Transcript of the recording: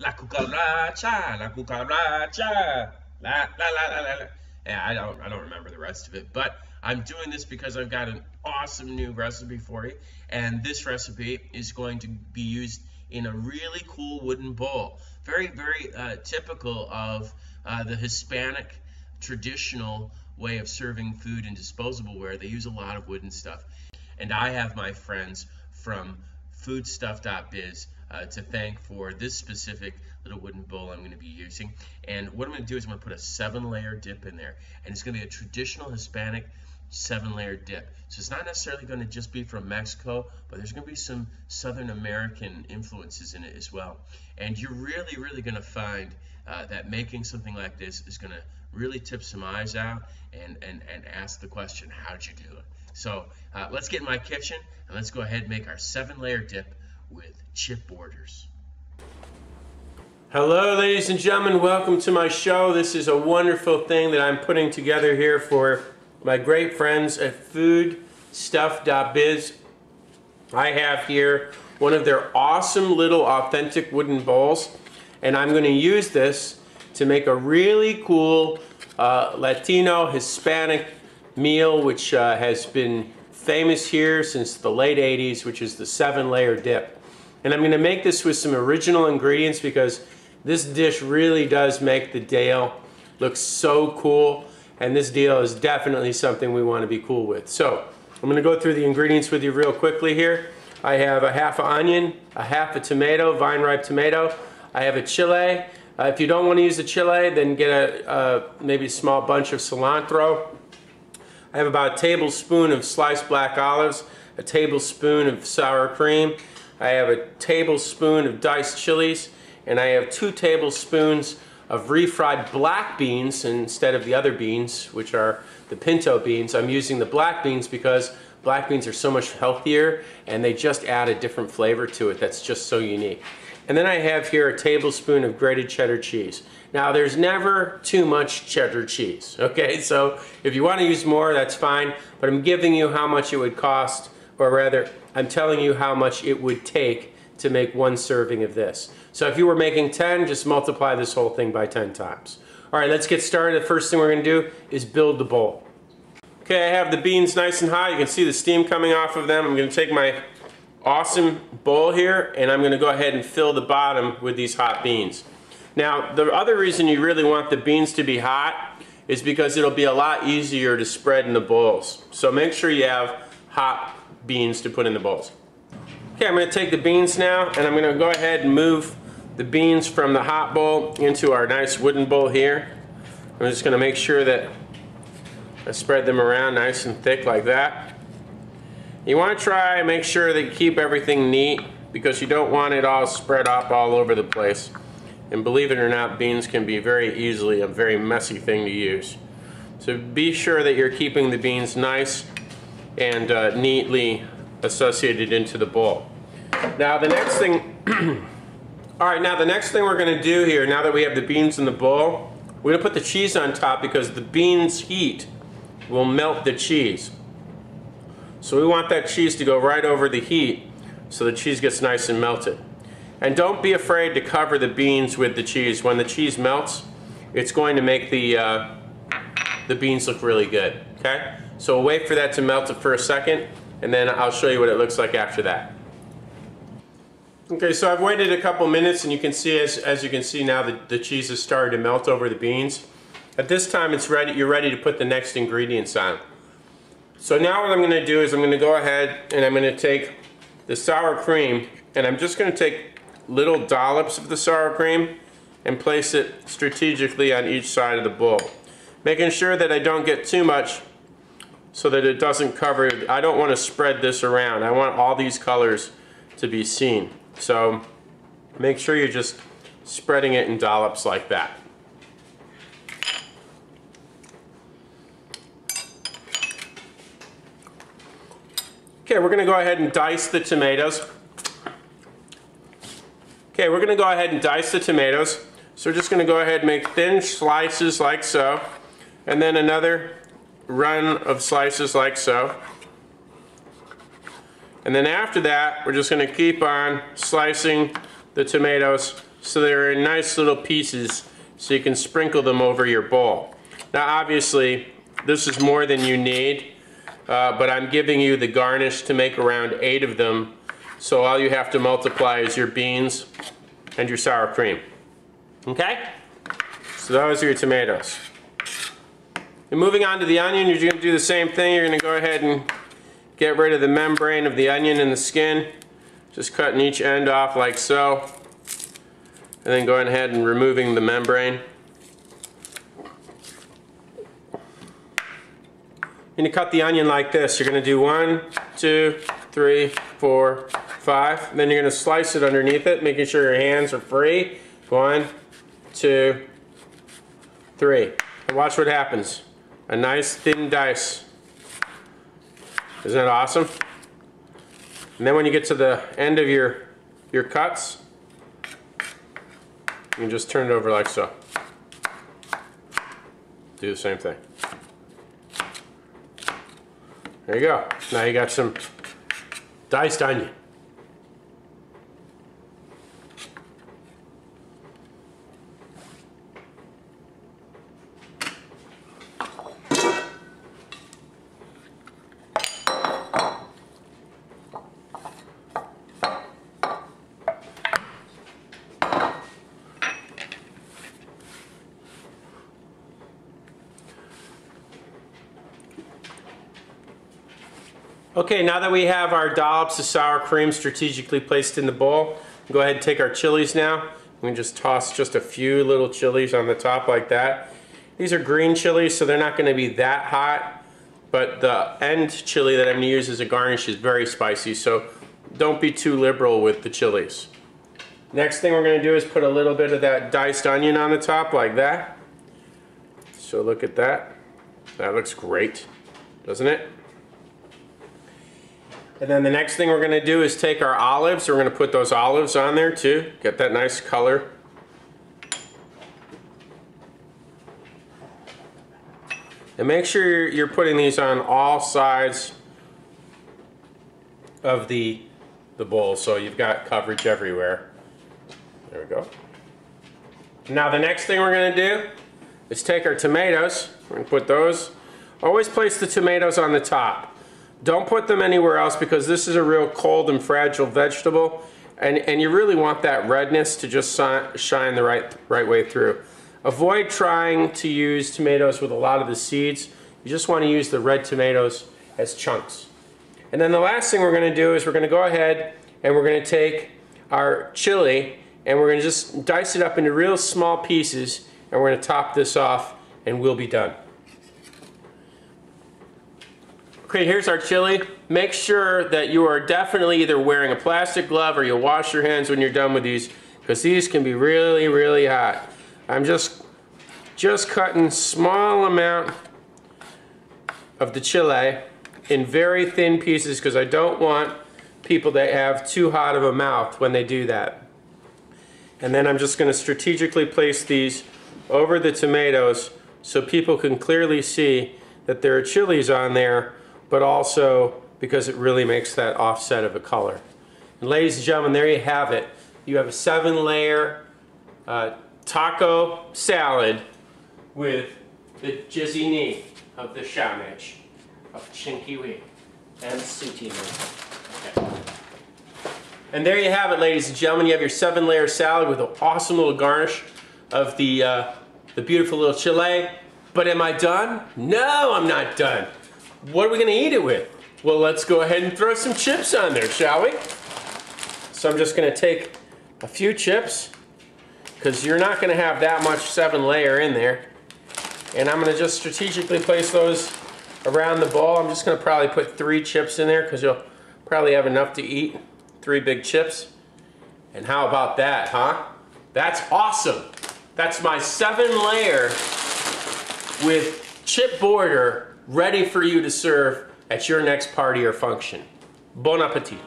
la cucaracha, la cucaracha, la la la la la. Yeah, I don't remember the rest of it, but I'm doing this because I've got an awesome new recipe for you, and this recipe is going to be used in a really cool wooden bowl. Very typical of the Hispanic traditional way of serving food in disposable ware. They use a lot of wooden stuff. And I have my friends from Foodstuff.Biz to thank for this specific little wooden bowl I'm going to be using. And what I'm going to do is I'm going to put a 7-layer dip in there. And it's going to be a traditional Hispanic 7-layer dip. So it's not necessarily going to just be from Mexico, but there's going to be some Southern American influences in it as well. And you're really going to find that making something like this is going to really tip some eyes out and ask the question, how'd you do it? So let's get in my kitchen and let's go ahead and make our 7-layer dip with chip borders. Hello ladies and gentlemen, welcome to my show. This is a wonderful thing that I'm putting together here for my great friends at Foodstuff.Biz. I have here one of their awesome little authentic wooden bowls, and I'm going to use this to make a really cool Latino Hispanic meal which has been famous here since the late 80s, which is the 7-layer dip. And I'm going to make this with some original ingredients because this dish really does make the deal look so cool, and this deal is definitely something we want to be cool with. So I'm going to go through the ingredients with you real quickly here. I have a half an onion, a half a tomato, vine ripe tomato. I have a chile. If you don't want to use the chile, then get maybe a small bunch of cilantro. I have about a tablespoon of sliced black olives, a tablespoon of sour cream. I have a tablespoon of diced chilies, and I have 2 tablespoons of refried black beans instead of the other beans, which are the pinto beans. I'm using the black beans because black beans are so much healthier and they just add a different flavor to it that's just so unique. And then I have here a tablespoon of grated cheddar cheese. Now there's never too much cheddar cheese, okay? So if you want to use more, that's fine, but I'm giving you how much it would cost, or rather, I'm telling you how much it would take to make 1 serving of this. So if you were making 10, just multiply this whole thing by 10 times. All right, let's get started. The first thing we're gonna do is build the bowl. Okay, I have the beans nice and hot. You can see the steam coming off of them. I'm gonna take my awesome bowl here and I'm gonna go ahead and fill the bottom with these hot beans. Now, the other reason you really want the beans to be hot is because it'll be a lot easier to spread in the bowls. So make sure you have hot beans to put in the bowls. Okay, I'm going to take the beans now and I'm going to go ahead and move the beans from the hot bowl into our nice wooden bowl here. I'm just going to make sure that I spread them around nice and thick like that. You want to try and make sure that you keep everything neat because you don't want it all spread up all over the place. And believe it or not, beans can be very easily a very messy thing to use. So be sure that you're keeping the beans nice and neatly associated into the bowl. Now the next thing, now the next thing we're going to do here, now that we have the beans in the bowl, we're going to put the cheese on top because the beans' heat will melt the cheese. So we want that cheese to go right over the heat so the cheese gets nice and melted. And don't be afraid to cover the beans with the cheese. When the cheese melts, it's going to make the beans look really good. Okay? So we'll wait for that to melt for a second, and then I'll show you what it looks like after that. Okay, so I've waited a couple minutes, and you can see, as you can see now, the cheese has started to melt over the beans. At this time, it's ready. You're ready to put the next ingredients on. So now what I'm going to do is I'm going to go ahead and I'm going to take the sour cream, and I'm just going to take little dollops of the sour cream and place it strategically on each side of the bowl, making sure that I don't get too much so that it doesn't cover. I don't want to spread this around. I want all these colors to be seen. So make sure you're just spreading it in dollops like that. Okay, we're going to go ahead and dice the tomatoes. Okay, we're going to go ahead and dice the tomatoes. So we're just going to go ahead and make thin slices like so, and then another run of slices like so. And then after that, we're just going to keep on slicing the tomatoes so they're in nice little pieces so you can sprinkle them over your bowl. Now obviously this is more than you need, but I'm giving you the garnish to make around 8 of them, so all you have to multiply is your beans and your sour cream. Okay? So those are your tomatoes. And moving on to the onion, you're going to do the same thing. You're going to go ahead and get rid of the membrane of the onion and the skin. Just cutting each end off like so. And then going ahead and removing the membrane. You're going to cut the onion like this. You're going to do 1, 2, 3, 4, 5. Then you're going to slice it underneath it, making sure your hands are free. 1, 2, 3. And watch what happens. A nice thin dice. Isn't that awesome? And then when you get to the end of your cuts, you can just turn it over like so. Do the same thing. There you go. Now you got some diced onion. Okay, now that we have our dollops of sour cream strategically placed in the bowl, go ahead and take our chilies now. We can just toss just a few little chilies on the top like that. These are green chilies, so they're not going to be that hot, but the end chili that I'm going to use as a garnish is very spicy, so don't be too liberal with the chilies. Next thing we're going to do is put a little bit of that diced onion on the top like that. So look at that. That looks great, doesn't it? And then the next thing we're going to do is take our olives. We're going to put those olives on there too. Get that nice color. And make sure you're putting these on all sides of the bowl so you've got coverage everywhere. There we go. Now the next thing we're going to do is take our tomatoes. We're going to put those. Always place the tomatoes on the top. Don't put them anywhere else because this is a real cold and fragile vegetable, and you really want that redness to just shine the right way through. Avoid trying to use tomatoes with a lot of the seeds. You just want to use the red tomatoes as chunks. And then the last thing we're going to do is we're going to go ahead and we're going to take our chili and we're going to just dice it up into real small pieces, and we're going to top this off and we'll be done. Okay, here's our chili. Make sure that you are definitely either wearing a plastic glove or you'll wash your hands when you're done with these, because these can be really, really hot. I'm just cutting small amount of the chili in very thin pieces because I don't want people that have too hot of a mouth when they do that. And then I'm just going to strategically place these over the tomatoes so people can clearly see that there are chilies on there, but also because it really makes that offset of a color. And ladies and gentlemen, there you have it. You have a 7-layer taco salad with the jizzy knee of the shamich, of chinkiwi, and sutini. Okay. And there you have it, ladies and gentlemen. You have your 7-layer salad with an awesome little garnish of the beautiful little chili. But am I done? No, I'm not done. What are we going to eat it with? Well, let's go ahead and throw some chips on there, shall we? So I'm just going to take a few chips, because you're not going to have that much 7-layer in there. And I'm going to just strategically place those around the bowl. I'm just going to probably put 3 chips in there, because you'll probably have enough to eat. 3 big chips. And how about that, huh? That's awesome. That's my 7-layer with chip border ready for you to serve at your next party or function. Bon appetit.